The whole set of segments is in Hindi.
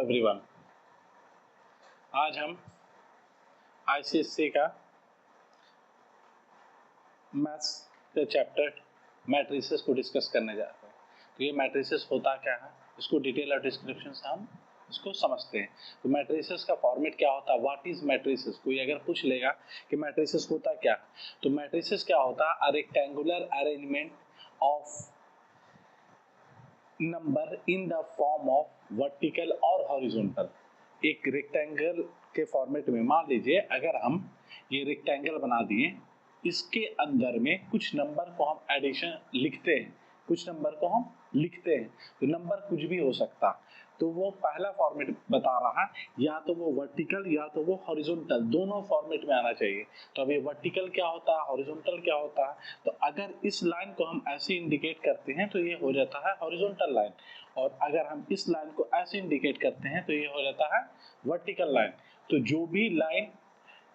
एवरीवन, आज हम आईसीएससी का मैथ्स के चैप्टर मैट्रिसेस को डिस्कस करने जा रहे हैं। तो ये मैट्रिसेस होता क्या है, इसको डिटेल और डिस्क्रिप्शन से हम इसको समझते हैं। तो मैट्रिसेस का फॉर्मेट क्या होता है, व्हाट इज मैट्रिसेस। कोई अगर पूछ लेगा कि मैट्रिसेस होता क्या, तो मैट्रिसेस क्या होता है, a rectangular arrangement of number in the form of vertical और हॉरिजॉन्टल। एक रेक्टेंगल के फॉर्मेट में, मान लीजिए अगर हम ये रेक्टेंगल बना दिए, इसके अंदर में कुछ नंबर को हम एडिशन लिखते हैं, कुछ नंबर को हम लिखते हैं, तो नंबर कुछ भी हो सकता। तो वो पहला फॉर्मेट बता रहा है, या तो वो वर्टिकल या तो वो हॉरिजॉन्टल, दोनों फॉर्मेट में आना चाहिए। तो अब ये वर्टिकल क्या होता है, हॉरिजॉन्टल क्या होता है, तो अगर इस लाइन को हम ऐसे इंडिकेट करते हैं तो ये हो जाता है हॉरिजॉन्टल लाइन, और अगर हम इस लाइन को ऐसे इंडिकेट करते हैं तो ये हो जाता है वर्टिकल लाइन। तो जो भी लाइन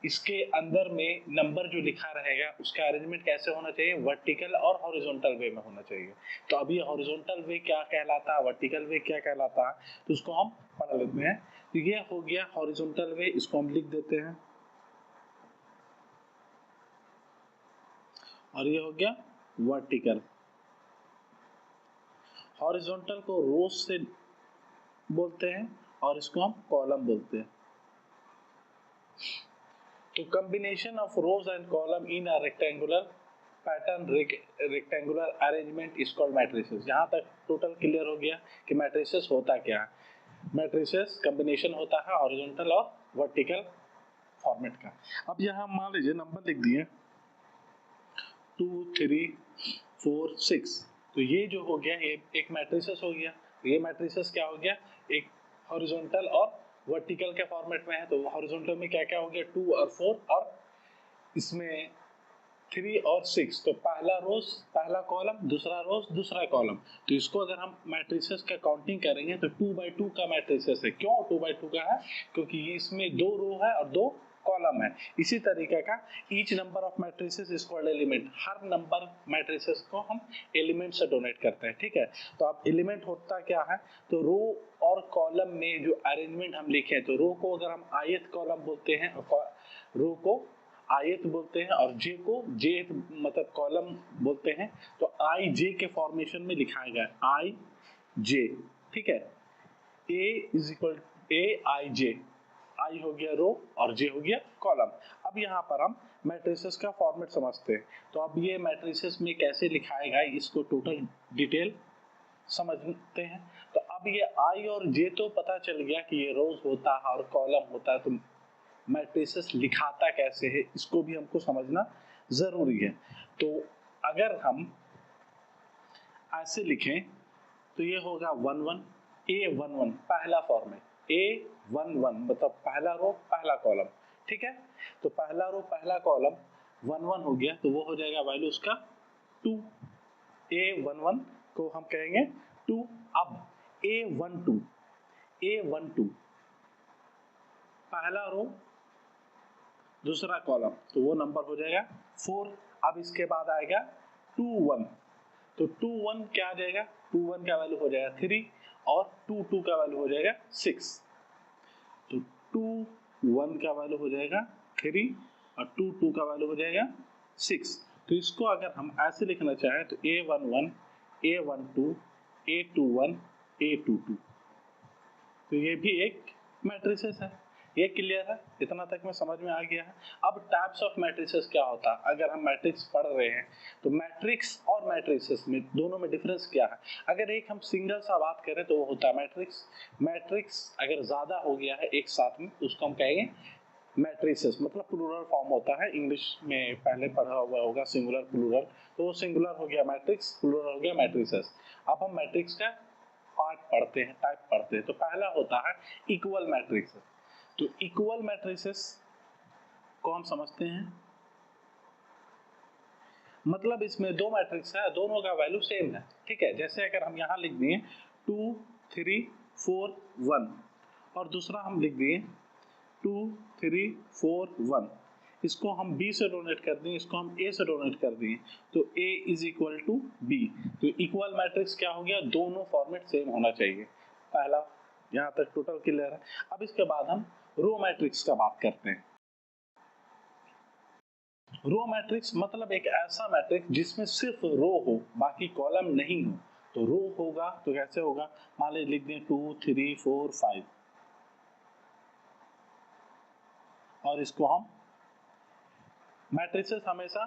इसके अंदर में नंबर जो लिखा रहेगा उसका अरेंजमेंट कैसे होना चाहिए, वर्टिकल और हॉरिजॉन्टल वे में होना चाहिए। तो अब ये हॉरिजॉन्टल वे क्या कहलाता है, वर्टिकल वे क्या कहलाता है, तो उसको हम पढ़ लेते हैं। तो ये हो गया हॉरिजॉन्टल वे, इसको हम लिख देते हैं, और ये हो गया वर्टिकल। हॉरिजॉन्टल को रोज से बोलते हैं और इसको हम कॉलम बोलते हैं। तो combination of rose and column in a rectangular pattern rectangular arrangement is called matrices. यहाँ तक टोटल क्लियर हो गया कि मैट्रिसेस होता क्या है। मैट्रिसेस कॉम्बिनेशन होता है हॉरिजॉन्टल और वर्टिकल फॉर्मेट का। अब यहाँ मान लीजिए नंबर लिख दिए 2, 3, 4, 6, तो ये जो हो गया ये एक मैट्रिसेस हो गया। ये मैट्रिसेस क्या हो गया, एक हॉरिजॉन्टल और वर्टिकल के फॉर्मेट में है। तो हॉरिजॉन्टल में क्या क्या हो गया, 2 और 4, और इसमें 3 और 6। तो पहला रोज पहला कॉलम, दूसरा रोज दूसरा कॉलम। तो इसको अगर हम मैट्रिसेस का काउंटिंग करेंगे तो 2x2 का मैट्रिसेस है। क्यों 2x2 का है, क्योंकि इसमें 2 रो है और 2 कॉलम है। इसी तरीके का each number of matrices is called element. Her number matrices को हम एलिमेंट से डोनेट करते हैं, ठीक है। तो अब एलिमेंट होता क्या है, तो रो और कॉलम में जो अरेंजमेंट हम लिखे, तो रो को अगर हम आयत कॉलम बोलते हैं, रो को आयत बोलते हैं, और जे को जे मतलब कॉलम बोलते हैं। तो आई जे के फॉर्मेशन में लिखाया गया आई जे, ठीक है। ए इज इक्वल ए आई जे, आई हो गया रो और जे हो गया कॉलम। अब यहाँ पर हम मैट्रिसेस का फॉर्मेट समझते हैं। तो अब ये मैट्रिसेस में कैसे लिखाएगा, इसको टोटल डिटेल समझते हैं। तो अब ये आई और जे तो पता चल गया कि ये रोज होता है और कॉलम होता है, तो मैट्रिसेस लिखाता कैसे है इसको भी हमको समझना जरूरी है। तो अगर हम ऐसे लिखें तो ये होगा 1 1 A11, पहला फॉर्मेट A11 मतलब पहला रो पहला कॉलम, ठीक है। तो पहला रो पहला कॉलम 1 1 हो गया, तो वो हो जाएगा वैल्यू उसका 2। A11 को हम कहेंगे 2। अब A12 पहला रो दूसरा कॉलम, तो वो नंबर हो जाएगा 4। अब इसके बाद आएगा 2 1, तो 2 1 क्या आ जाएगा, 2 1 का वैल्यू हो जाएगा 3, और 2 2 का वैल्यू हो जाएगा 6। तो 2 1 का वैल्यू हो जाएगा 3 और 2 2 का वैल्यू हो जाएगा 6। तो इसको अगर हम ऐसे लिखना चाहें तो A11 A12 A21 A22, तो ये भी एक मैट्रिसेस है। ये क्लियर है, इतना तक में समझ में आ गया है। अब टाइप्स ऑफ मैट्रिसेस क्या होता है, अगर हम मैट्रिक्स पढ़ रहे हैं तो मैट्रिक्स और मैट्रिसेस में दोनों में डिफरेंस क्या है। अगर एक हम सिंगल सा बात करें तो वो होता है मैट्रिक्स। मैट्रिक्स अगर ज्यादा हो गया है एक साथ में, उसको हम कहेंगे मैट्रिसेस, मतलब प्लूरल फॉर्म होता है। इंग्लिश में पहले पढ़ा हुआ होगा सिंगुलर प्लूरल, तो वो सिंगुलर हो गया मैट्रिक्स, प्लूरल हो गया मैट्रिसेस। अब हम मैट्रिक्स का पार्ट पढ़ते हैं, टाइप पढ़ते हैं। तो पहला होता है इक्वल मैट्रिक्स। तो इक्वल मैट्रिसेस को हम समझते हैं, मतलब इसमें दो मैट्रिक्स है, दोनों का वैल्यू सेम है, ठीक है। जैसे अगर हम यहाँ लिख दिए 2 3 4 1, और दूसरा हम लिख दिए 2 3 4 1, इसको हम B से डोनेट कर दिए, इसको हम A से डोनेट कर दिए, तो A is equal to B। तो इक्वल मैट्रिक्स क्या हो गया, दोनों फॉर्मेट सेम होना चाहिए, पहला यहाँ तक टोटल क्लियर है। अब इसके बाद हम रो मैट्रिक्स का बात करते हैं। रो मैट्रिक्स मतलब एक ऐसा मैट्रिक्स जिसमें सिर्फ रो हो, बाकी कॉलम नहीं हो। तो रो होगा तो कैसे होगा, मान लीजिए लिख दें 2 3 4 5 और इसको हम मैट्रिसेस हमेशा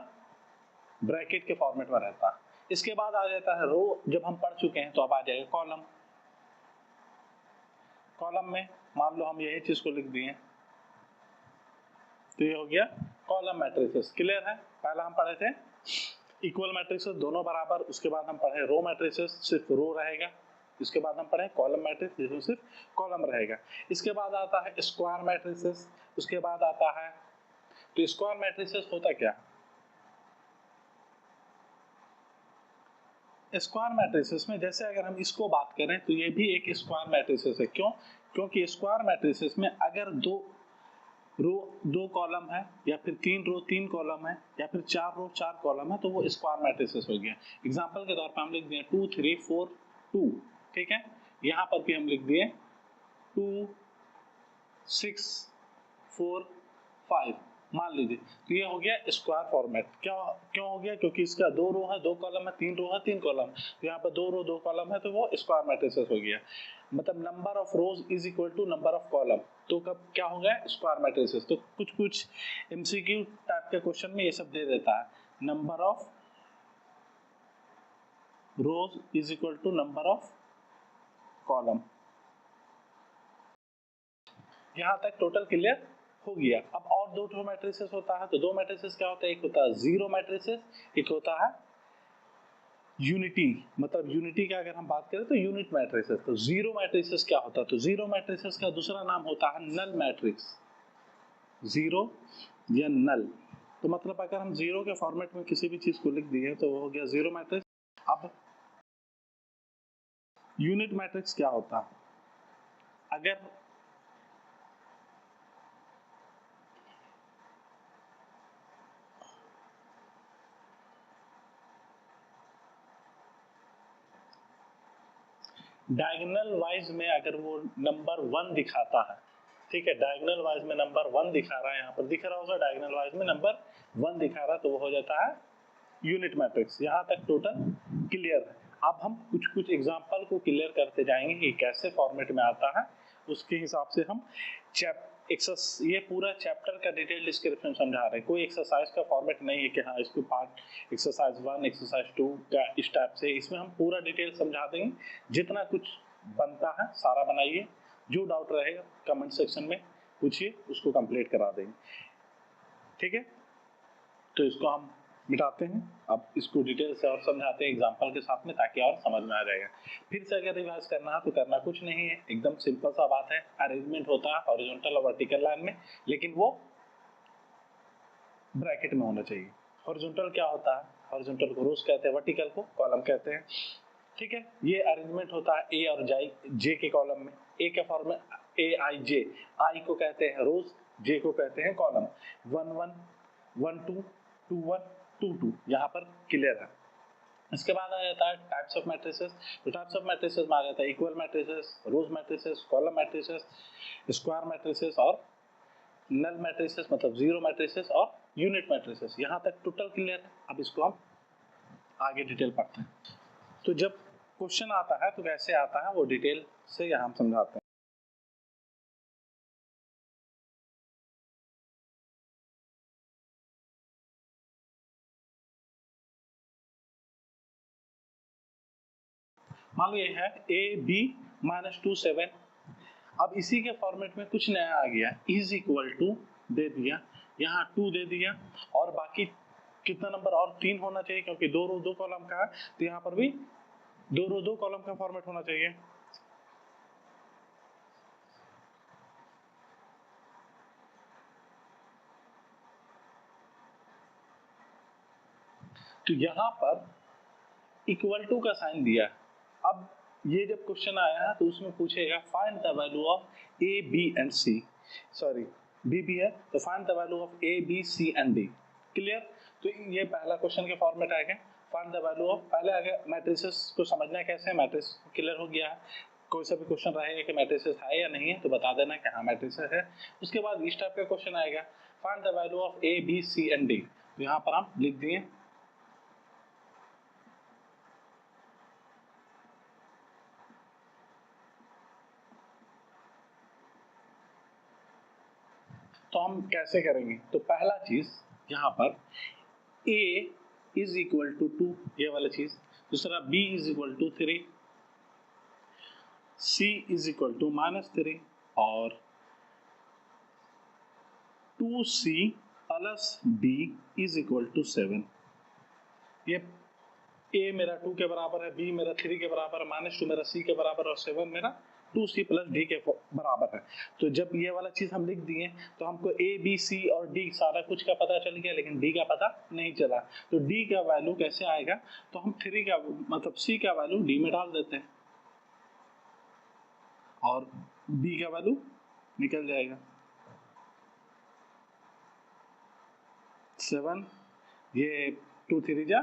ब्रैकेट के फॉर्मेट में रहता है। इसके बाद आ जाता है रो, जब हम पढ़ चुके हैं तो अब आ जाएगा कॉलम। कॉलम में मान लो हम यही चीज को लिख दिए तो ये हो गया कॉलम मैट्रिसेस। क्लियर है। पहला हम पढ़े थे इक्वल मैट्रिसेस दोनों बराबर, उसके बाद हम पढ़े रो मैट्रिसेस सिर्फ रो रहेगा, इसके बाद हम पढ़े कॉलम मैट्रिक्स जिसमें सिर्फ कॉलम रहेगा। इसके बाद आता है स्क्वायर मैट्रिसेस, उसके बाद आता है, तो स्क्वायर मैट्रिसेस होता क्या, स्क्वायर मैट्रिसेस में जैसे अगर हम इसको बात करें तो ये भी एक स्क्वायर मैट्रिसेस है। क्यों, क्योंकि स्क्वायर मैट्रिसेस में अगर दो रो 2 कॉलम है, या फिर 3 रो 3 कॉलम है, या फिर 4 रो 4 कॉलम है, तो वो स्क्वायर मैट्रिसेस हो गया। एग्जांपल के तौर पर हम लिख दिए 2 3 4 2, ठीक है। यहाँ पर भी हम लिख दिए 2 6 4 5, मान लीजिए। तो ये हो गया स्क्वायर फॉर्मेट। क्यों हो गया, क्योंकि इसका 2 रो है 2 कॉलम है, 3 रो है 3 कॉलम, तो यहाँ पर 2 रो 2 कॉलम है तो वो स्क्वायर मैट्रिसेस हो गया। मतलब number of rows is equal to number of column, तो कब क्या हो गया स्क्वायर मैट्रिसेस। तो कुछ एमसीक्यू टाइप के क्वेश्चन में ये सब दे देता है, number of rows is equal to number of column. यहाँ तक टोटल क्लियर हो गया। अब और 2 मैट्रिसेस होता है, तो 2 मैट्रिसेस क्या होता है, एक होता है जीरो मैट्रिसेस, एक होता है यूनिटी। मतलब यूनिटी का अगर हम बात करें तो यूनिट मैट्रिसेस। तो जीरो मैट्रिसेस क्या होता है, तो जीरो मैट्रिसेस का दूसरा नाम होता है नल मैट्रिक्स, जीरो या नल। तो मतलब अगर हम जीरो के फॉर्मेट में किसी भी चीज को लिख दिए तो वो हो गया जीरो मैट्रिक्स। अब यूनिट मैट्रिक्स क्या होता है, अगर डायगोनल वाइज में अगर वो नंबर 1 दिखाता है, ठीक है, डायगोनल वाइज में नंबर 1 दिखा रहा है, यहाँ पर दिख रहा होगा डायगोनल वाइज में नंबर 1 दिखा रहा है, तो वो हो जाता है यूनिट मैट्रिक्स। यहाँ तक टोटल क्लियर है। अब हम कुछ एग्जांपल को क्लियर करते जाएंगे कि कैसे फॉर्मेट में आता है, उसके हिसाब से हम ये पूरा चैप्टर का डिटेल डिस्क्रिप्शन समझा रहे हैं। कोई एक्सरसाइज का फॉर्मेट नहीं है कि हाँ इसको पार्ट एक्सरसाइज 1 एक्सरसाइज 2 का इस टाइप से, इसमें हम पूरा डिटेल समझा देंगे। जितना कुछ बनता है सारा बनाइए, जो डाउट रहेगा कमेंट सेक्शन में पूछिए, उसको कंप्लीट करा देंगे, ठीक है। तो इसको हम मिटाते हैं, अब इसको डिटेल से और समझाते हैं एग्जांपल के साथ में, ताकि और समझ में आ जाएगा। फिर से अगर रिवाइज करना है तो करना कुछ नहीं है, एकदम सिंपल सा बात है। अरेंजमेंट होता है हॉरिजॉन्टल और वर्टिकल लाइन में, लेकिन वो ब्रैकेट में होना चाहिए। हॉरिजॉन्टल क्या होता है, हॉरिजॉन्टल को रोज कहते हैं, वर्टिकल को कॉलम कहते हैं, ठीक है। ये अरेंजमेंट होता है ए और जे के कॉलम में। ए के फॉर्म में ए आई जे, आई को कहते हैं रोज, जे को कहते हैं कॉलम। 1 1 1 2 2 1 2 2, यहाँ पर क्लियर है। इसके बाद आ जाता है टाइप्स ऑफ मैट्रिसेस। तो टाइप्स ऑफ मैट्रिसेस में आ जाता है equal matrices, row matrices, column matrices, square matrices और नल मैट्रिसेस, मतलब जीरो मैट्रिसेस और यूनिट मैट्रिसेस। यहाँ तक टोटल क्लियर है। अब इसको हम आगे डिटेल पढ़ते हैं। तो जब क्वेश्चन आता है तो कैसे आता है वो डिटेल से यहाँ हम समझाते हैं। मान लो ये है ए बी -2 7। अब इसी के फॉर्मेट में कुछ नया आ गया, इज इक्वल टू दे दिया, यहाँ 2 दे दिया, और बाकी कितना नंबर और 3 होना चाहिए, क्योंकि 2 रो 2 कॉलम का है, तो यहाँ पर भी 2 रो 2 कॉलम का फॉर्मेट होना चाहिए। तो यहाँ पर इक्वल टू का साइन दिया। अब ये जब क्वेश्चन आया है तो उसमें पूछेगा find the value of A B and C, sorry B B है तो find the value of A B C and D. Clear. तो ये पहला क्वेश्चन के फॉर्मेट आएगा, फाइंड द वैल्यू ऑफ, पहले आगे मैट्रिसेस को समझना है कैसे, मैट्रिक्स क्लियर हो गया है। कोई सा भी क्वेश्चन रहेगा कि मैट्रिसेस है या नहीं है तो बता देना कि हाँ मैट्रिसेस है। उसके बाद इस टाइप का क्वेश्चन आएगा, find the value of A B C and D. तो यहाँ पर हम लिख दिए तो हम कैसे करेंगे, तो पहला चीज यहाँ पर a इज इक्वल टू 2, ये वाला चीज। दूसरा b is equal to 3, c is equal to -3 और 2c plus d is equal to 7। ये a मेरा 2 के बराबर है, b मेरा 3 के बराबर है, -2 मेरा c के बराबर है और 7 मेरा 2c प्लस d के बराबर है। तो जब ये वाला चीज हम लिख दिए तो हमको a b c और d सारा कुछ का पता चल गया, लेकिन d का पता नहीं चला। तो d का वैल्यू कैसे आएगा, तो हम 3 का मतलब c का वैल्यू d में डाल देते हैं और b का वैल्यू निकल जाएगा 7, ये 2 3 जा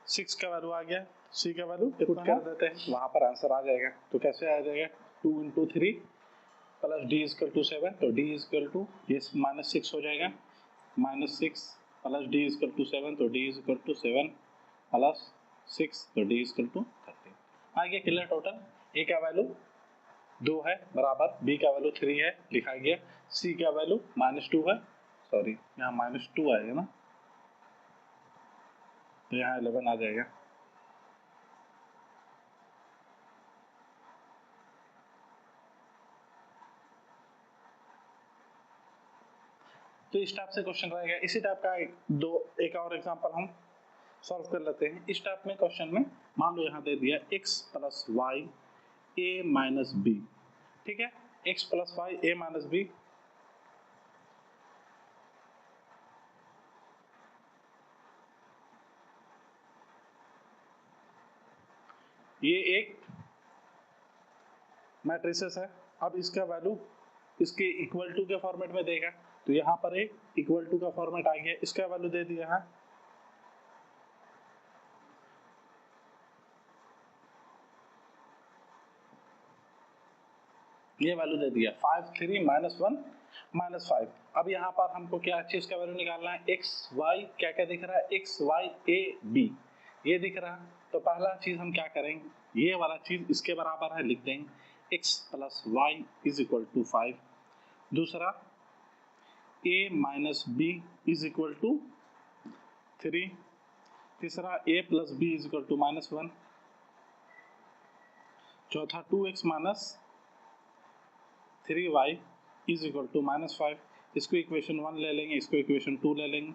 6 का वैल्यू आ गया, c का वैल्यू पुट कर देते हैं, वहां पर आंसर आ जाएगा। तो कैसे आ जाएगा, 2 × 3 plus d is equal to 7, तो d इज इक्वल टू ये -6 हो जाएगा, -6 plus d is equal to 7, तो d is equal to 7 plus 6, तो d इज इक्वल टू 13। आ गया क्लियर टोटल। a का वैल्यू 2 है बराबर, b का वैल्यू 3 है लिखा गया, c का वैल्यू -2 है, सॉरी यहाँ -2 आएगा ना, तो यहाँ 11 आ जाएगा। तो इस टाइप से क्वेश्चन रहेगा। इसी टाइप का एक और एग्जांपल हम सॉल्व कर लेते हैं। इस टाइप में क्वेश्चन में मान लो यहाँ दे दिया x प्लस वाई ए माइनस बी, ठीक है, x प्लस वाई ए माइनस बी। ये एक मैट्रिसेस है। अब इसका वैल्यू इसके इक्वल टू के फॉर्मेट में देगा, तो यहाँ पर एक इक्वल टू का फॉर्मेट आ गया, इसका वैल्यू दे दिया है ये वैल्यू दे दिया 5 3 -1 -5। अब यहाँ पर हमको क्या चीज का वैल्यू निकालना है, x y क्या क्या दिख रहा है, x y a b ये दिख रहा है। तो पहला चीज हम क्या करेंगे, ये वाला चीज इसके बराबर है लिख देंगे, x plus Y is equal to 5। दूसरा a minus B is equal to 3। तीसरा a plus B is equal to -1। चौथा 2x minus 3y is equal to -5। इसको इक्वेशन 1 ले लेंगे, इसको इक्वेशन 2 ले लेंगे,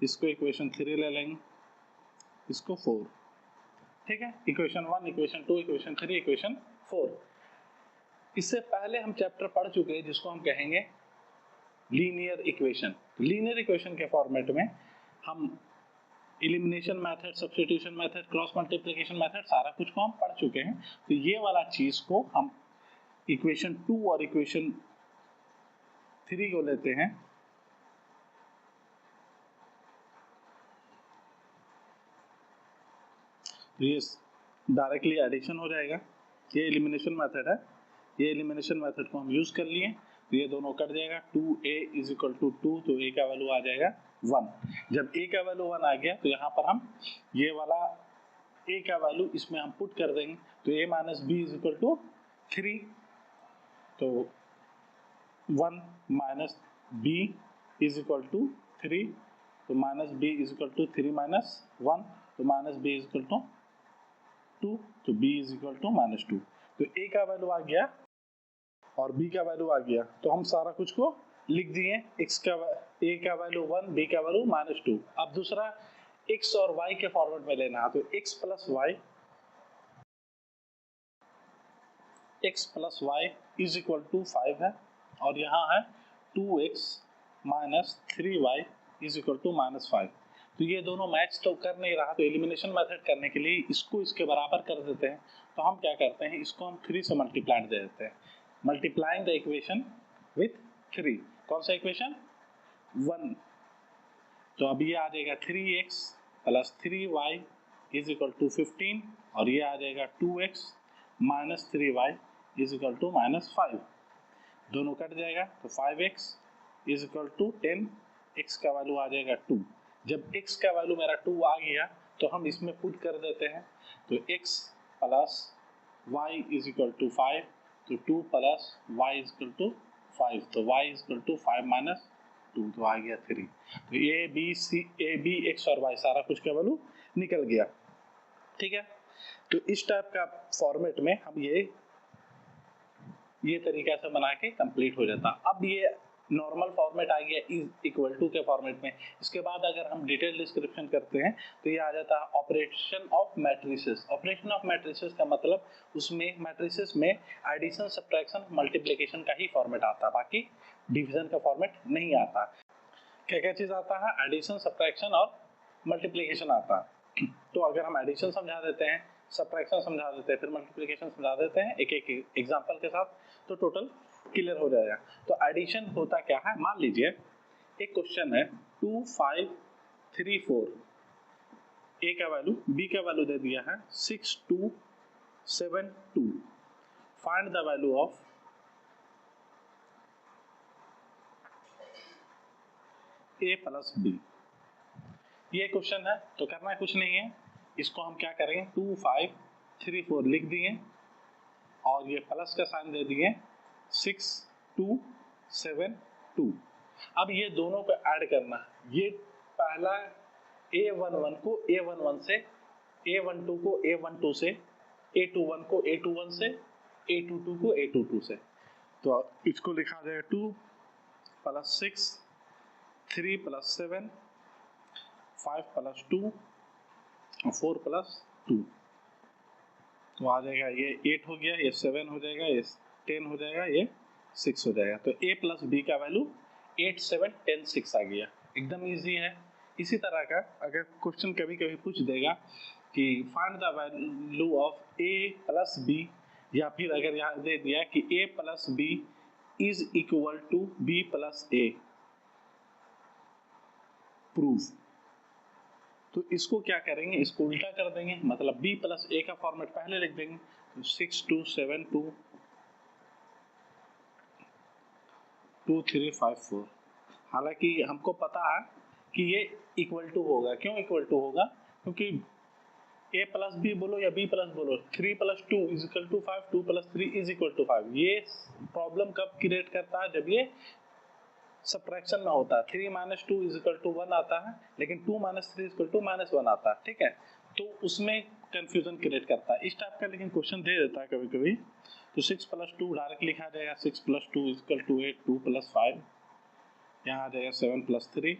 इसको इक्वेशन 3 ले लेंगे, इसको 4, ठीक है, इक्वेशन 1 इक्वेशन 2 इक्वेशन 3 इक्वेशन 4। इससे पहले हम चैप्टर पढ़ चुके हैं जिसको हम कहेंगे लीनियर इक्वेशन। लीनियर इक्वेशन के फॉर्मेट में हम elimination method, substitution method, cross multiplication method सारा कुछ को हम पढ़ चुके हैं। तो ये वाला चीज को हम इक्वेशन 2 और इक्वेशन 3 को लेते हैं, तो ये डायरेक्टली एडिशन हो जाएगा। ये एलिमिनेशन मेथड है, ये एलिमिनेशन मेथड को हम यूज कर लिए, तो ये दोनों कट जाएगा, 2a इज इक्वल टू 2, तो a का वैल्यू आ जाएगा 1। जब a का वैल्यू 1 आ गया तो यहाँ पर हम ये वाला a का वैल्यू इसमें हम पुट कर देंगे, तो a minus B is equal to 3, तो 1 minus B is equal to 3, तो minus B is equal to 3 minus 1, तो minus B is equal to 2, तो b इज इक्वल टू -2। तो a का वैल्यू आ गया और b का वैल्यू आ गया, तो हम सारा कुछ को लिख दिए, x का a का वैल्यू 1, b का वैल्यू -2। अब दूसरा x और y के फॉर्मेट में लेना है, तो x plus y is equal to 5 है और यहाँ है 2x minus 3y is equal to -5। तो ये दोनों मैच तो कर नहीं रहा, तो एलिमिनेशन मेथड करने के लिए इसको इसके बराबर कर देते हैं। तो हम क्या करते हैं, इसको हम 3 से मल्टीप्लाई दे देते हैं, मल्टीप्लाइंग द इक्वेशन विथ 3। कौन सा इक्वेशन, 1। तो अब ये आ जाएगा 3x plus 3y is equal to 15 और ये आ जाएगा 2x minus 3y is equal to minus 5, दोनों कट जाएगा तो 5x is equal to 10, x का वैल्यू आ जाएगा 2। जब x का वैल्यू मेरा 2 आ गया तो हम इसमें पुट कर देते हैं, तो x plus y is equal to 5, तो 2 plus y is equal to 5, तो y is equal to 5 minus 2, तो आ गया 3। तो a b x और y सारा कुछ का वैल्यू निकल गया। ठीक है, तो इस टाइप का फॉर्मेट में हम ये तरीका से बना के कंप्लीट हो जाता। अब ये नॉर्मल फॉर्मेट आ गया इज इक्वल टू के फॉर्मेट में। इसके बाद अगर हम डिटेल डिस्क्रिप्शन करते हैं तो ये आ जाता है operation of matrices. Operation of matrices का मतलब उसमें मैट्रिसेस में एडिशन, सब्ट्रैक्शन, मल्टीप्लिकेशन का ही फॉर्मेट आता है, बाकी डिवीजन का फॉर्मेट नहीं आता। क्या क्या चीज आता है? एडिशन, सब्ट्रैक्शन और मल्टीप्लिकेशन आता है। तो अगर हम एडिशन समझा देते हैं, सब्ट्रैक्शन समझा देते हैं, फिर मल्टीप्लिकेशन समझा देते हैं एक एक एग्जांपल के साथ, तो टोटल क्लियर हो जाएगा। तो एडिशन होता क्या है, मान लीजिए एक क्वेश्चन है 2 5 3 4, ए का वैल्यू, बी का वैल्यू दे दिया है 6 2 7 2, find the value of A plus B. ये क्वेश्चन है, तो करना कुछ नहीं है, इसको हम क्या करेंगे 2 5 3 4 लिख दिए और ये प्लस का साइन दे दिए 6 2 7 2। अब ये दोनों को ऐड करना, ये पहला A11 को A11 से, A12 को A12 से, A21 को A21 से, A22 को A22 से, तो इसको लिखा जाएगा 2 प्लस 6 3 प्लस 7 5 प्लस 2 और 4 प्लस 2, तो आ जाएगा ये 8 हो गया, ये 7 हो जाएगा, ये 10 हो जाएगा, ये 6 हो जाएगा। तो a प्लस बी का वैल्यू 8 7 10 6 आ गया। एकदम इजी है। इसी तरह का अगर क्वेश्चन कभी कभी पूछ देगा कि find the value of a plus B, या फिर अगर यहाँ दे दिया कि a plus B is equal to b plus a, proof, तो इसको क्या करेंगे, इसको उल्टा कर देंगे, मतलब b प्लस a का फॉर्मेट पहले लिख देंगे, तो 6 2 7 2 2 3 5 4। हालांकि हमको पता है कि ये इक्वल टू होगा। क्यों इक्वल टू होगा? क्योंकि a प्लस बी बोलो या b प्लस बोलो, 3 plus 2 is equal to 5, 2 plus 3 is equal to 5। ये प्रॉब्लम कब क्रिएट करता है? जब ये सब्ट्रैक्शन में होता है। 3 माइनस 2 इज इक्वल टू 1 आता है, लेकिन 2 minus 3 is equal to minus 1 आता है। ठीक है, तो उसमें कंफ्यूजन क्रिएट करता है इस टाइप का। लेकिन क्वेश्चन दे देता है कभी कभी, तो 6 प्लस 2 डायरेक्ट लिखा जाएगा, 6 plus 2 is equal to 8, 2 plus 5, यहाँ आ जाएगा 7 प्लस 3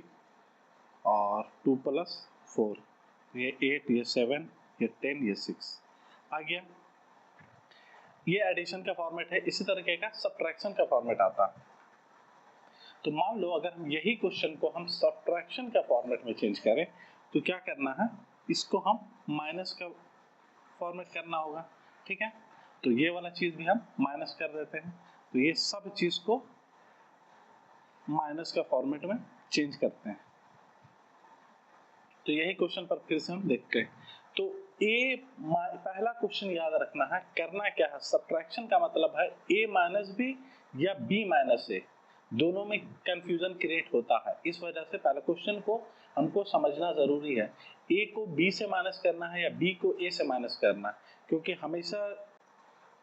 और 2 प्लस 4, ये 8, ये 7, ये 10, ये 6 आ गया। ये एडिशन का फॉर्मेट है। इसी तरीके का सब्ट्रैक्शन का फॉर्मेट आता है। तो मान लो अगर हम यही क्वेश्चन को हम सब्ट्रैक्शन का फॉर्मेट में चेंज करें तो क्या करना है, इसको हम माइनस का फॉर्मेट करना होगा। ठीक है, तो ये वाला चीज भी हम माइनस कर देते हैं, तो ये सब चीज को माइनस का फॉर्मेट में चेंज करते हैं। तो यही क्वेश्चन पर फिर से हम देखते हैं। तो पहला क्वेश्चन याद रखना है, करना क्या है, सब्ट्रैक्शन का मतलब है a माइनस बी या b माइनस a, दोनों में कंफ्यूजन क्रिएट होता है। इस वजह से पहले क्वेश्चन को हमको समझना जरूरी है, a को b से माइनस करना है या b को a से माइनस करना है, क्योंकि हमेशा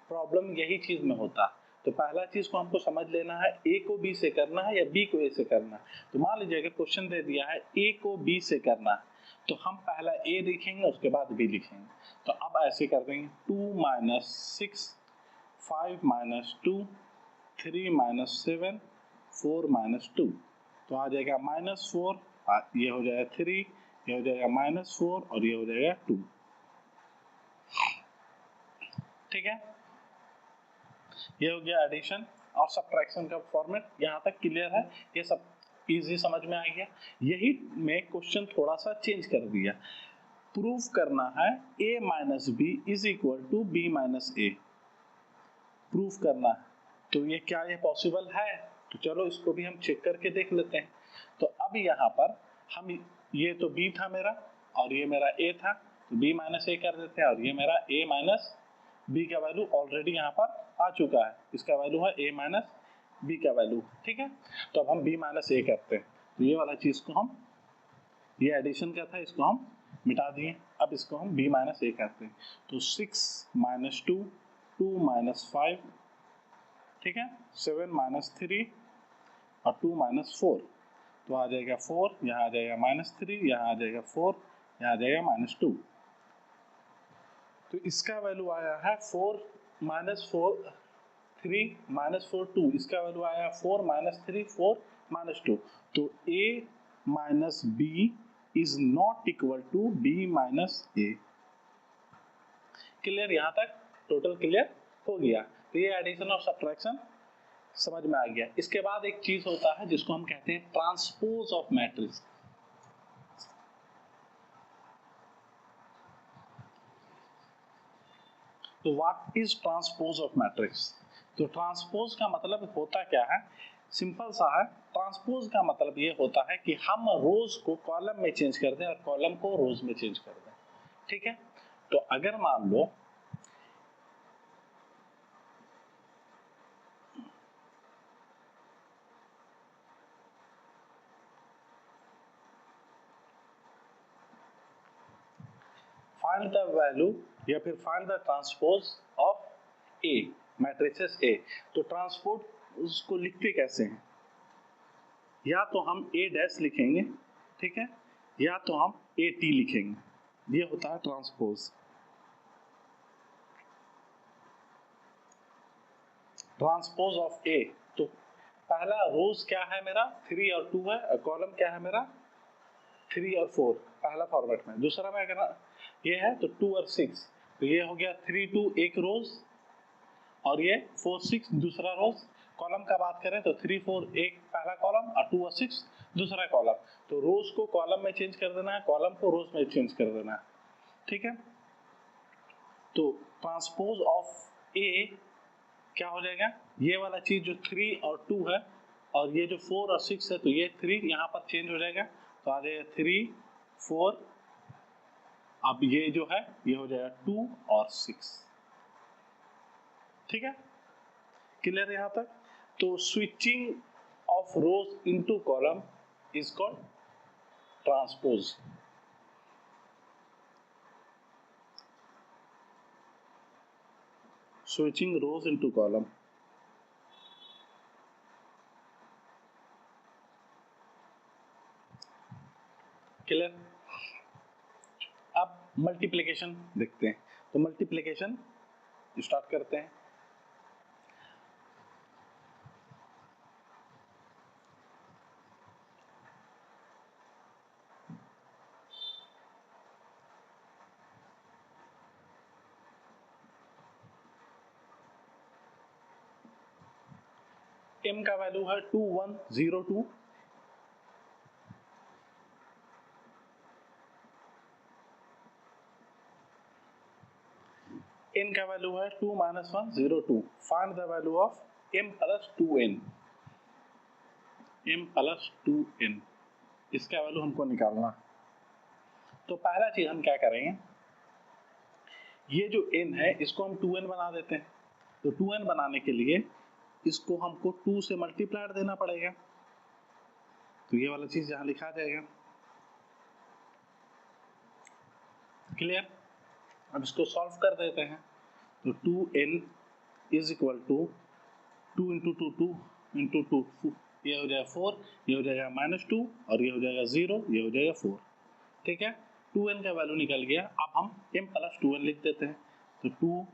प्रॉब्लम यही चीज में होता है। तो पहला चीज को हमको समझ लेना है, a को b से करना है या b को a से करना है। तो मान लीजिए अगर क्वेश्चन दे दिया है a को b से करना है, तो हम पहला a लिखेंगे उसके बाद b लिखेंगे। तो अब ऐसे कर देंगे 2 माइनस 6 5 माइनस 2 3 माइनस 7 4 माइनस 2, तो आ जाएगा माइनस 4, ये हो जाएगा 3, ये हो जाएगा माइनस 4 और ये हो जाएगा 2। ठीक है, ये हो गया एडिशन और सब्ट्रैक्शन का फॉर्मेट। यहाँ तक क्लियर है, ये सब इजी समझ में आ गया। यही में क्वेश्चन थोड़ा सा चेंज कर दिया, प्रूफ करना है a minus B is equal to B minus A, proof करना है। तो ये क्या ये पॉसिबल है? तो चलो इसको भी हम चेक करके देख लेते हैं। तो अब यहाँ पर हम, ये तो b था मेरा और ये मेरा a था, तो b माइनस ए कर देते हैं और ये मेरा a माइनस बी का वैल्यू ऑलरेडी यहाँ पर आ चुका है, इसका वैल्यू है ए माइनस बी का वैल्यू, ठीक है। तो अब हम बी माइनस ए करते हैं, तो ये वाला चीज को हम, ये एडिशन क्या था इसको हम मिटा दिए, अब इसको हम बी माइनस ए करते हैं। तो 6 माइनस 2, 2 माइनस 5, ठीक है, 7 माइनस 3 और 2 माइनस 4, तो आ जाएगा 4, यहाँ आ जाएगा -3, यहाँ आ जाएगा 4, यहाँ आ जाएगा -2। तो इसका वैल्यू आया है 4 माइनस 4 3 माइनस 4 2, इसका वैल्यू आया 4 माइनस 3 4 माइनस 2। तो a minus B is not equal to B minus A. Clear, यहाँ तक टोटल क्लियर हो गया। तो ये एडिशन और सब्ट्रैक्शन समझ में आ गया। इसके बाद एक चीज होता है जिसको हम कहते हैं ट्रांसपोज ऑफ मैट्रिक्स। तो what is transpose of matrix? तो ट्रांसपोज का मतलब होता क्या है, सिंपल सा है। ट्रांसपोज का मतलब ये होता है कि हम रोज को कॉलम में चेंज कर दें और कॉलम को रोज में चेंज कर दें, ठीक है। तो अगर मान लो फाइंड द वैल्यू या फिर find the transpose of A matrices ए, तो ट्रांसपोज उसको लिखते कैसे हैं? या तो हम ए डैश लिखेंगे, ठीक है, या तो हम ए टी लिखेंगे, ये होता है ट्रांसपोज। ट्रांसपोज ऑफ ए, तो पहला रोज क्या है मेरा 3 और 2 है, कॉलम क्या है मेरा 3 और 4, पहला फॉर्मेट में। दूसरा में अगर ये है तो 2 और 6, तो ये हो गया 3 2 एक रोज और ये 4 6 दूसरा रोज। कॉलम का बात करें तो 3 4 एक पहला कॉलम और 2 और 6 दूसरा कॉलम। तो रोज को कॉलम में चेंज कर देना है, कॉलम को रोज में चेंज कर देना है, ठीक है। तो ट्रांसपोज ऑफ ए क्या हो जाएगा, ये वाला चीज जो 3 और 2 है और ये जो 4 और 6 है, तो ये 3 यहाँ पर चेंज हो जाएगा, तो आ जाएगा 3 4, अब ये जो है ये हो जाएगा 2 और 6, ठीक है। क्लियर यहाँ तक? तो switching off rose into column is called transpose. Switching rose into column. Clear? अब मल्टीप्लिकेशन देखते हैं, तो मल्टीप्लिकेशन स्टार्ट करते हैं। m का वैल्यू है 2102, n का वैल्यू है 2 minus 102। Find the value of m plus 2n, m plus 2n, इसका वैल्यू हमको निकालना। तो पहला चीज हम क्या करेंगे, ये जो n है इसको हम 2n बना देते हैं। तो 2n बनाने के लिए इसको हमको 2 से मल्टीप्लाई देना पड़ेगा, तो ये वाला चीज यहां लिखा जाएगा। क्लियर? अब इसको सॉल्व कर देते हैं, तो 2n is equal to 2 into 2 2 into 2, ये हो जाएगा 4, ये हो जाएगा -2 और ये हो जाएगा 0, ये हो जाएगा 4, ठीक है। 2n का वैल्यू निकल गया। अब हम m प्लस 2n लिख देते हैं, तो 2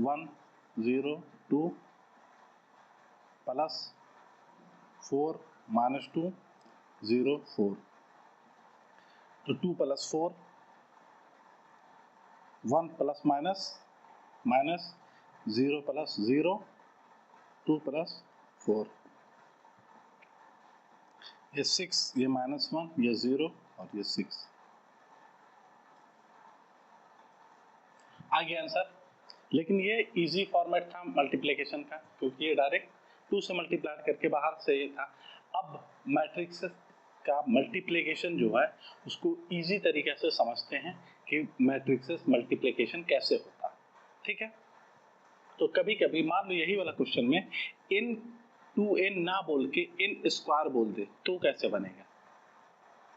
1 0 2 प्लस 4 -2 0 4, तो 2 plus 4 1 plus minus minus 0 plus 0 2 plus 4, ये 6, ये -1, ये 0 और ये 6, आ गया आंसर। लेकिन ये इजी फॉर्मेट था मल्टीप्लिकेशन का, क्योंकि ये डायरेक्ट 2 से मल्टीप्लाई करके बाहर से ये था। अब मैट्रिक्स का मल्टीप्लिकेशन जो है उसको इजी तरीके से समझते हैं कि मैट्रिक्स मल्टीप्लिकेशन कैसे होता है, ठीक है। तो कभी कभी मान लो यही वाला क्वेश्चन में n टू n ना बोल के n स्क्वायर बोल दे तो कैसे बनेगा,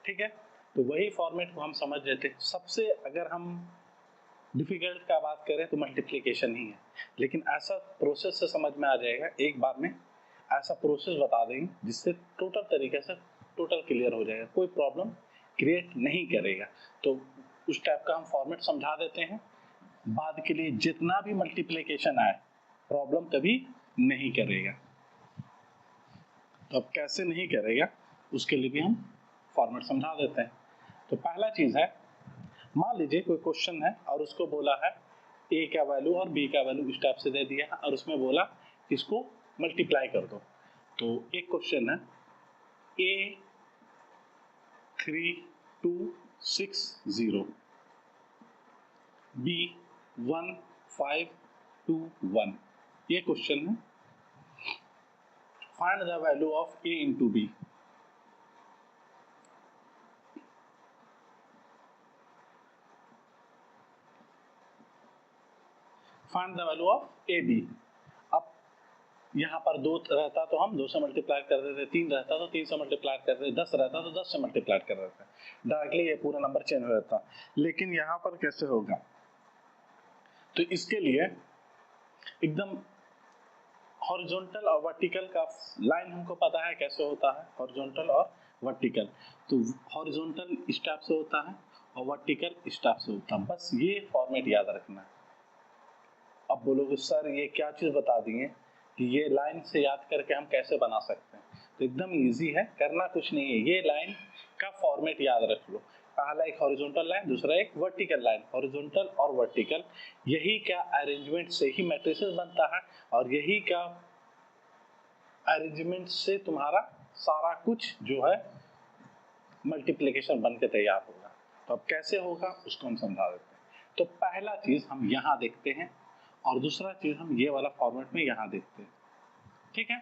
ठीक है। तो वही फॉर्मेट को हम समझ लेते हैं। सबसे अगर हम डिफिकल्ट का बात करें तो मल्टीप्लिकेशन ही है, लेकिन ऐसा प्रोसेस से समझ में आ जाएगा, एक बार में ऐसा प्रोसेस बता देंगे जिससे टोटल तरीके से टोटल क्लियर हो जाएगा, कोई प्रॉब्लम क्रिएट नहीं करेगा। तो उस टाइप का हम फॉर्मेट समझा देते हैं, बाद के लिए जितना भी मल्टीप्लिकेशन आए प्रॉब्लम कभी नहीं करेगा। तो अब कैसे नहीं करेगा उसके लिए भी हम फॉर्मेट समझा देते हैं। तो पहला चीज है, मान लीजिए कोई क्वेश्चन है और उसको बोला है a का वैल्यू और b का वैल्यू इस टाइप से दे दिया है और उसमें बोला इसको मल्टीप्लाई कर दो। तो एक क्वेश्चन है a 3260 b 1521, ये क्वेश्चन है। Find the value of a into b। Find the value of A B. अब यहाँ पर 2 रहता तो हम 2 से मल्टीप्लाई कर देते, 3 रहता तो 3 से मल्टीप्लाई कर देते, 10 रहता तो 10 से मल्टीप्लाई कर देते, डायरेक्टली ये पूरा नंबर चेंज हो जाता। लेकिन यहाँ पर कैसे होगा, तो इसके लिए एकदम हॉरिजॉन्टल और वर्टिकल का लाइन हमको पता है कैसे होता है, हॉरिजॉन्टल और वर्टिकल। तो हॉरिजॉन्टल इस टाइप से होता है और वर्टिकल इस टाइप से होता है, बस ये फॉर्मेट याद रखना है। अब बोलोगे सर ये क्या चीज बता दिए कि ये लाइन से याद करके हम कैसे बना सकते हैं, तो एकदम इजी है, करना कुछ नहीं है, ये लाइन का फॉर्मेट याद रख लो। पहला एक हॉरिजॉन्टल लाइन, दूसरा एक वर्टिकल लाइन, हॉरिजॉन्टल और वर्टिकल, यही का अरेंजमेंट से ही मैट्रिसेस बनता है और यही का अरेंजमेंट से तुम्हारा सारा कुछ जो है मल्टीप्लिकेशन बन के तैयार होगा। तो अब कैसे होगा उसको हम समझा देते हैं। तो पहला चीज हम यहाँ देखते हैं और दूसरा चीज हम ये वाला फॉर्मेट में यहाँ देखते हैं, ठीक है,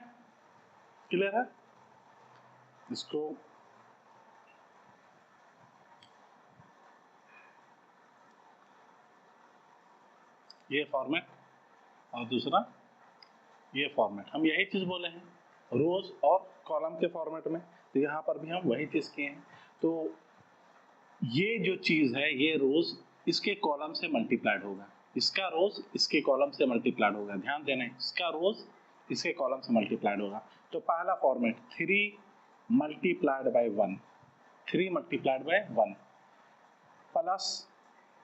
क्लियर है। इसको ये फॉर्मेट और दूसरा ये फॉर्मेट, हम यही चीज बोले हैं रोज और कॉलम के फॉर्मेट में, तो यहाँ पर भी हम वही चीज किए हैं। तो ये जो चीज है ये रोज इसके कॉलम से मल्टीप्लाइड होगा, इसका रोज इसके कॉलम से मल्टीप्लाइड होगा, ध्यान देना, इसका रोज इसके कॉलम से मल्टीप्लाइड होगा। तो पहला format 3 multiplied by 1, 3 multiplied by 1 plus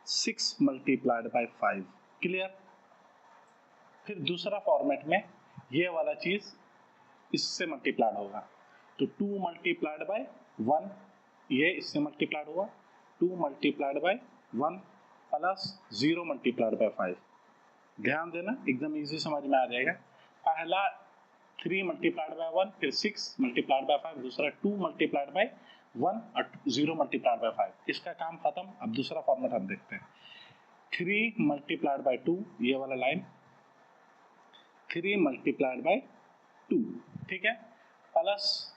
6 multiplied by 5, clear. फिर दूसरा फॉर्मेट में ये वाला चीज इससे मल्टीप्लाइड होगा, तो 2 मल्टीप्लाइड बाय 1, ये इससे मल्टीप्लाइड हुआ, 2 multiplied by 1 plus 0 multiplied by 5। ध्यान देना एकदम इजी समझ में आ जाएगा। पहला 3 मल्टीप्लाइड बाय 1, फिर 6 मल्टीप्लाइड बाय 5, दूसरा 2 मल्टीप्लाइड बाय 1 और 0 मल्टीप्लाइड बाय 5, इसका काम खत्म। अब दूसरा फॉर्मेट हम देखते हैं, 3 मल्टीप्लाइड बाय 2, ये वाला लाइन 3 मल्टीप्लाइड बाय 2, ठीक है, प्लस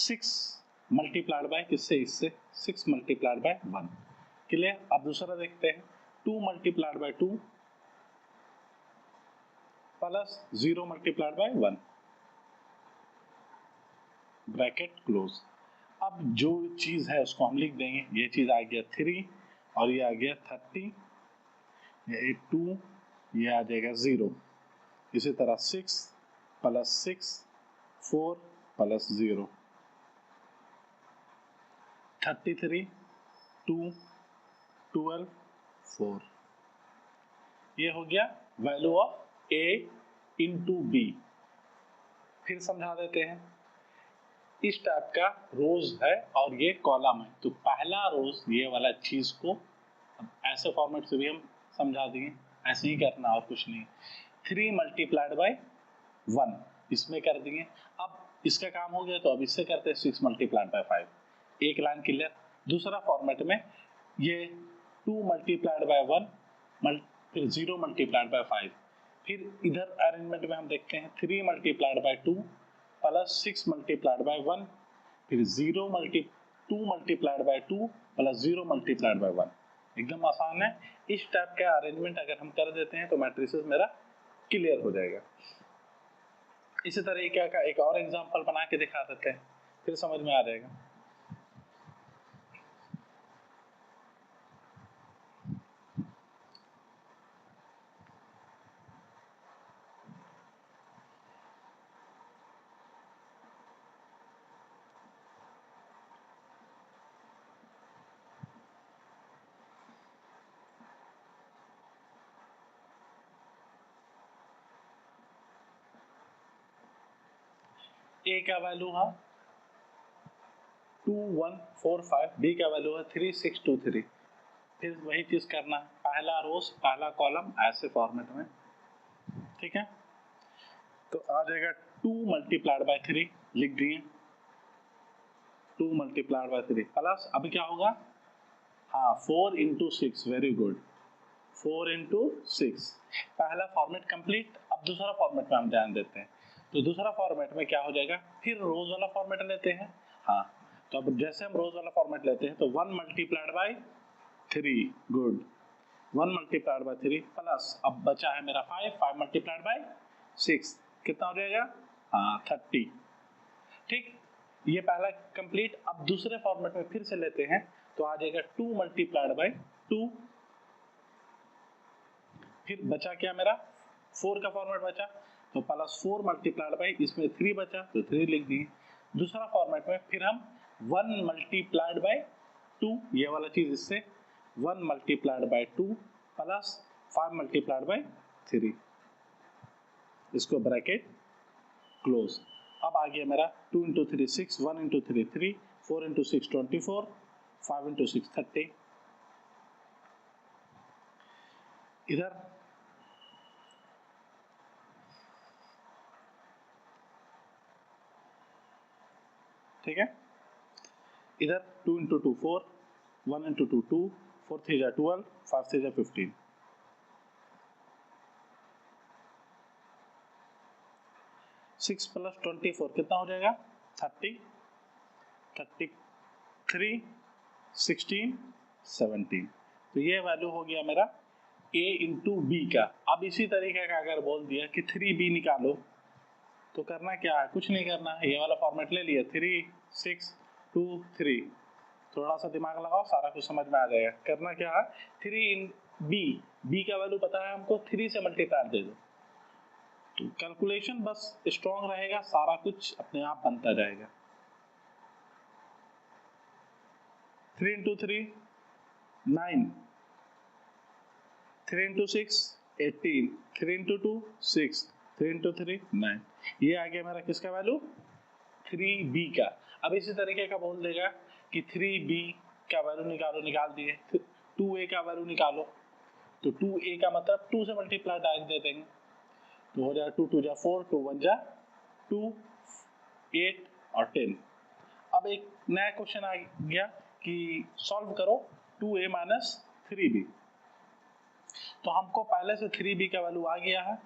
6 मल्टीप्लाइड बाय किससे, इससे 6 मल्टीप्लाइड बाय 1, क्लियर। अब दूसरा देखते हैं 2 multiplied by 2 plus 0 multiplied by 1, bracket close. अब जो चीज है उसको हम लिख देंगे, ये चीज आ गया 3 और ये आ गया 30, ये 2, ये आ जाएगा 0, इसी तरह 6 प्लस 6 4 प्लस 0, 33 2 12 4, ये हो गया value of a into B. फिर समझा देते हैं, इस टाइप का रोज है और ये कॉलम है, तो पहला रोज ये वाला चीज को ऐसे फॉर्मेट से भी हम समझा देंगे, ऐसे ही करना और कुछ नहीं। 3 मल्टीप्लाइड बाय 1 इसमें कर दिए, अब इसका काम हो गया तो अब इससे करते हैं 6 मल्टीप्लाइड बाय 5, एक लाइन क्लियर। दूसरा फॉर्मेट में ये 2 मल्टीप्लाइड बाय 1 फिर 0 मल्टीप्लाइड बाय 5, फिर इधर अरेंजमेंट में हम देखते हैं 3 multiplied by 2 plus 6 multiplied by 1, फिर 2 multiplied by 2 plus 0 multiplied by 1, एकदम आसान है। इस टाइप का अरेंजमेंट अगर हम कर देते हैं तो मैट्रिसेस मेरा क्लियर हो जाएगा। इसी तरीके का एक और एग्जांपल बना के दिखा देते हैं, फिर समझ में आ जाएगा। ए का वैल्यू है 2 1 4 5, बी का वैल्यू है 3 6 2 3। फिर वही चीज करना है, पहला रोज पहला कॉलम ऐसे फॉर्मेट में, ठीक है। तो आ जाएगा 2 मल्टीप्लाइड बाय 3, लिख दिए 2 मल्टीप्लाइड बाय 3 प्लस अभी क्या होगा, हाँ 4 इंटू 6, वेरी गुड, 4 इंटू 6। पहला फॉर्मेट कंप्लीट। अब दूसरा फॉर्मेट में हम ध्यान देते हैं। तो दूसरा फॉर्मेट में क्या हो जाएगा, फिर रोज वाला फॉर्मेट लेते हैं। हाँ, तो अब जैसे हम रोज वाला फॉर्मेट लेते हैं तो 1 multiplied by 3, good, 1 multiplied by 3 plus अब बचा है मेरा 5 मल्टीप्लाइड बाय 6, कितना हो जाएगा, हाँ 30। ठीक, ये पहला कंप्लीट। अब दूसरे फॉर्मेट में फिर से लेते हैं तो आ जाएगा 2 मल्टीप्लाइड बाय 2, फिर बचा क्या मेरा 4 का फॉर्मेट बचा, तो प्लस 4 मल्टीप्लाइड बाय इसमें 3 बचा तो 3 लिख दिए। दूसरा फॉर्मेट में फिर हम 1 मल्टीप्लाइड बाय 2, ये वाला चीज इससे 1 multiplied by 2 plus 5 multiplied by 3, इसको ब्रैकेट क्लोज। अब आ गया मेरा 2 इंटू 3 6, 1 इंटू 3 3, 4 इंटू 6 24, 5 इंटू 6 30। इधर ठीक है, इधर 2 इंटू 2 4, 1 इंटू 2 2, 4 3 जा 12, 5 3 जा 15, 6 प्लस 24 कितना हो जाएगा 30, 33, 16, 17। तो ये वैल्यू हो गया मेरा a इंटू बी का। अब इसी तरीके का अगर बोल दिया कि 3b निकालो तो करना क्या है, कुछ नहीं करना है, ये वाला फॉर्मेट ले लिया 3 6 2 3, थोड़ा सा दिमाग लगाओ सारा कुछ समझ में आ जाएगा। करना क्या है, 3 इन बी का वैल्यू पता है हमको, 3 से मल्टीप्लाई दे दो, तो कैलकुलेशन बस स्ट्रॉन्ग रहेगा, सारा कुछ अपने आप बनता जाएगा। 3 इंटू 3 9, 3 इंटू 6 18, 3 इंटू 2 6, 3 इंटू 3 9। ये आ गया मेरा किसका वैल्यू, 3b का। अब इसी तरीके का बोल देगा कि 3b का वैल्यू निकालो, निकाल दिए, 2a का वैल्यू निकालो, तो 2a का मतलब 2 से मल्टीप्लाई डायरेक्ट दे देंगे, तो हो जाएगा 2 2 जा 4, 2 1 जा 2, 8 और 10। अब एक नया क्वेश्चन आ गया कि सॉल्व करो 2a माइनस 3b। तो हमको पहले से 3b का वैल्यू आ गया है,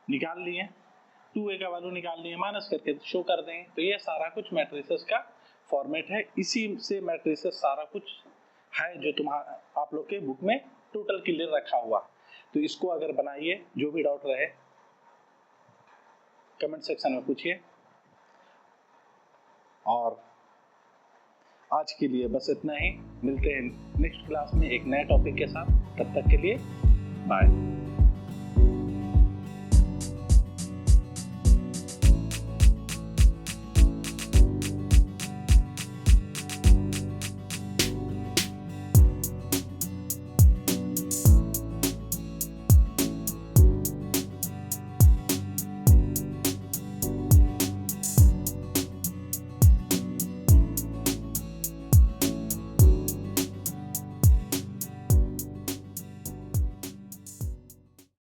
निकाल लिए, 2a का वैल्यू निकाल लिए, माइनस करके शो कर देंगे। तो ये सारा कुछ मैट्रिसेस का फॉर्मेट है, इसी से मैट्रिसेस सारा कुछ है जो तुम्हारा आप लोग के बुक में टोटल क्लियर रखा हुआ। तो इसको अगर बनाइए, जो भी डाउट रहे कमेंट सेक्शन में पूछिए। और आज के लिए बस इतना ही, मिलते हैं नेक्स्ट क्लास में एक नए टॉपिक के साथ, तब तक के लिए बाय।